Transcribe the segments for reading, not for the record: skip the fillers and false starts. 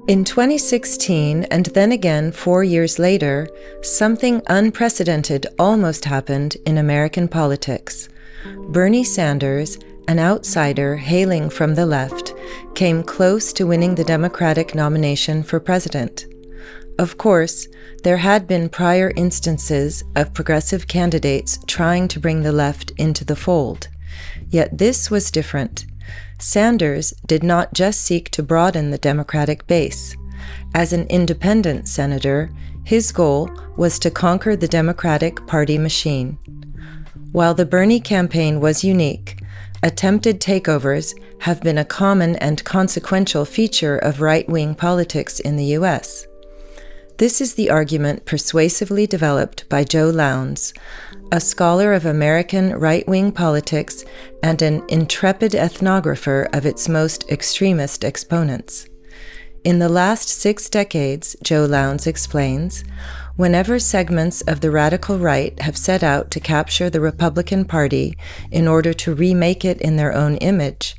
In 2016, and then again 4 years later, something unprecedented almost happened in American politics. Bernie Sanders, an outsider hailing from the left, came close to winning the Democratic nomination for president. Of course, there had been prior instances of progressive candidates trying to bring the left into the fold. Yet this was different. Sanders did not just seek to broaden the Democratic base. As an independent senator, his goal was to conquer the Democratic Party machine. While the Bernie campaign was unique, attempted takeovers have been a common and consequential feature of right-wing politics in the U.S. This is the argument persuasively developed by Joe Lowndes, a scholar of American right-wing politics and an intrepid ethnographer of its most extremist exponents. In the last 6 decades, Joe Lowndes explains, whenever segments of the radical right have set out to capture the Republican Party in order to remake it in their own image,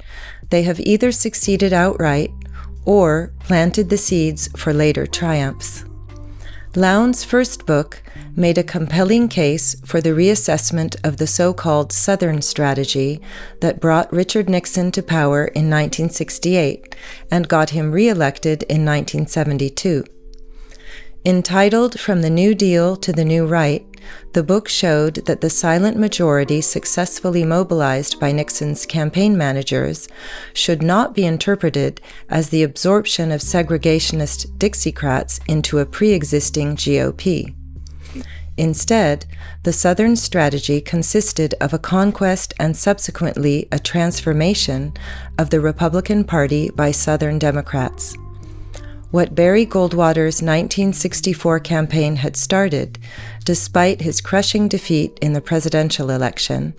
they have either succeeded outright or planted the seeds for later triumphs. Lowndes' first book made a compelling case for the reassessment of the so-called Southern strategy that brought Richard Nixon to power in 1968 and got him re-elected in 1972. Entitled From the New Deal to the New Right, the book showed that the silent majority successfully mobilized by Nixon's campaign managers should not be interpreted as the absorption of segregationist Dixiecrats into a pre-existing GOP. Instead, the Southern strategy consisted of a conquest and subsequently a transformation of the Republican Party by Southern Democrats. What Barry Goldwater's 1964 campaign had started, despite his crushing defeat in the presidential election,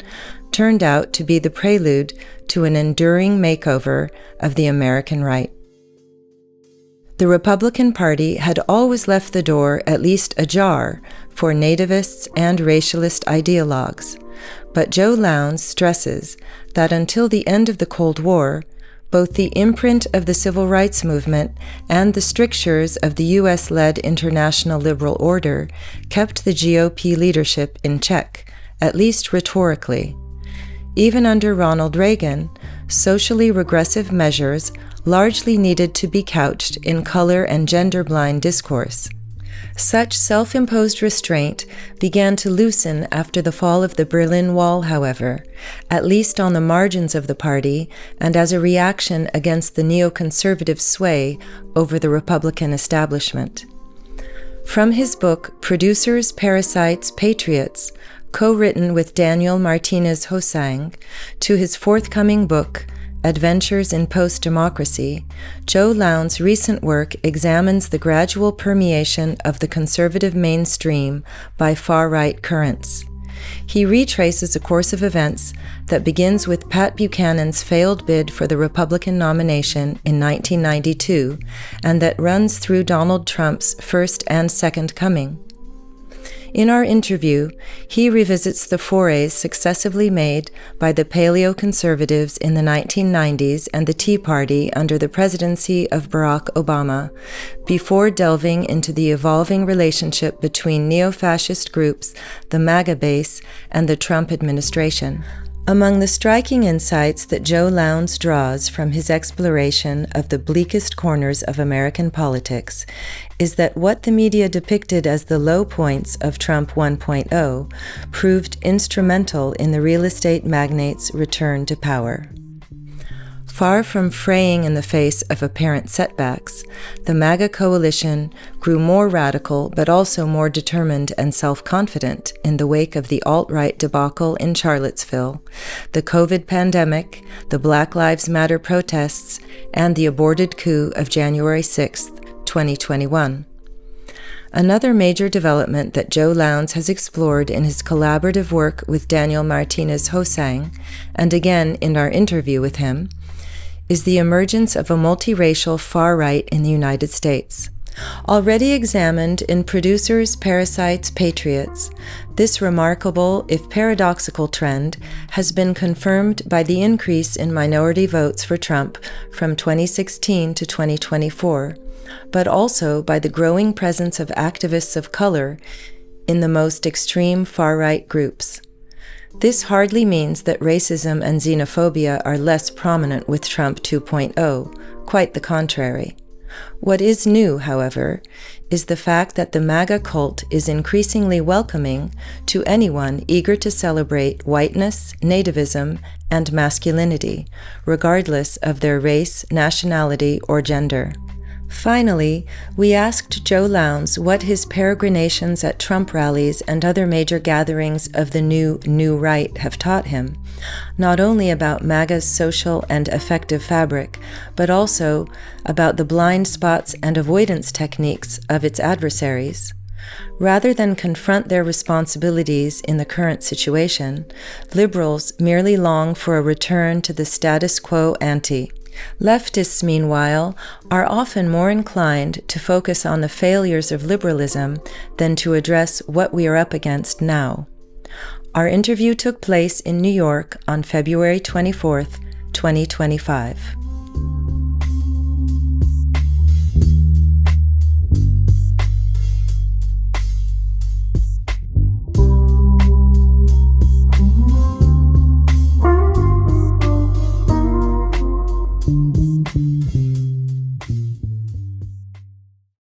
turned out to be the prelude to an enduring makeover of the American right. The Republican Party had always left the door at least ajar for nativists and racialist ideologues, but Joe Lowndes stresses that until the end of the Cold War, both the imprint of the civil rights movement and the strictures of the U.S.-led international liberal order kept the GOP leadership in check, at least rhetorically. Even under Ronald Reagan, socially regressive measures largely needed to be couched in color and gender-blind discourse. Such self-imposed restraint began to loosen after the fall of the Berlin Wall, however, at least on the margins of the party and as a reaction against the neoconservative sway over the Republican establishment. From his book, Parasites, Patriots, co-written with Daniel Martinez HoSang, to his forthcoming book, Adventures in Post-Democracy, Joe Lowndes' recent work examines the gradual permeation of the conservative mainstream by far-right currents. He retraces a course of events that begins with Pat Buchanan's failed bid for the Republican nomination in 1992 and that runs through Donald Trump's first and second coming. In our interview, he revisits the forays successively made by the paleo-conservatives in the 1990s and the Tea Party under the presidency of Barack Obama, before delving into the evolving relationship between neo-fascist groups, the MAGA base, and the Trump administration. Among the striking insights that Joe Lowndes draws from his exploration of the bleakest corners of American politics is that what the media depicted as the low points of Trump 1.0 proved instrumental in the real estate magnate's return to power. Far from fraying in the face of apparent setbacks, the MAGA coalition grew more radical but also more determined and self-confident in the wake of the alt-right debacle in Charlottesville, the COVID pandemic, the Black Lives Matter protests, and the aborted coup of January 6, 2021. Another major development that Joe Lowndes has explored in his collaborative work with Daniel Martinez HoSang, and again in our interview with him, is the emergence of a multiracial far-right in the United States. Already examined in Parasites, Patriots, this remarkable, if paradoxical trend has been confirmed by the increase in minority votes for Trump from 2016 to 2024, but also by the growing presence of activists of color in the most extreme far-right groups. This hardly means that racism and xenophobia are less prominent with Trump 2.0, quite the contrary. What is new, however, is the fact that the MAGA cult is increasingly welcoming to anyone eager to celebrate whiteness, nativism, and masculinity, regardless of their race, nationality, or gender. Finally, we asked Joe Lowndes what his peregrinations at Trump rallies and other major gatherings of the New Right have taught him, not only about MAGA's social and affective fabric, but also about the blind spots and avoidance techniques of its adversaries. Rather than confront their responsibilities in the current situation, liberals merely long for a return to the status quo ante. Leftists, meanwhile, are often more inclined to focus on the failures of liberalism than to address what we are up against now. Our interview took place in New York on February 24, 2025.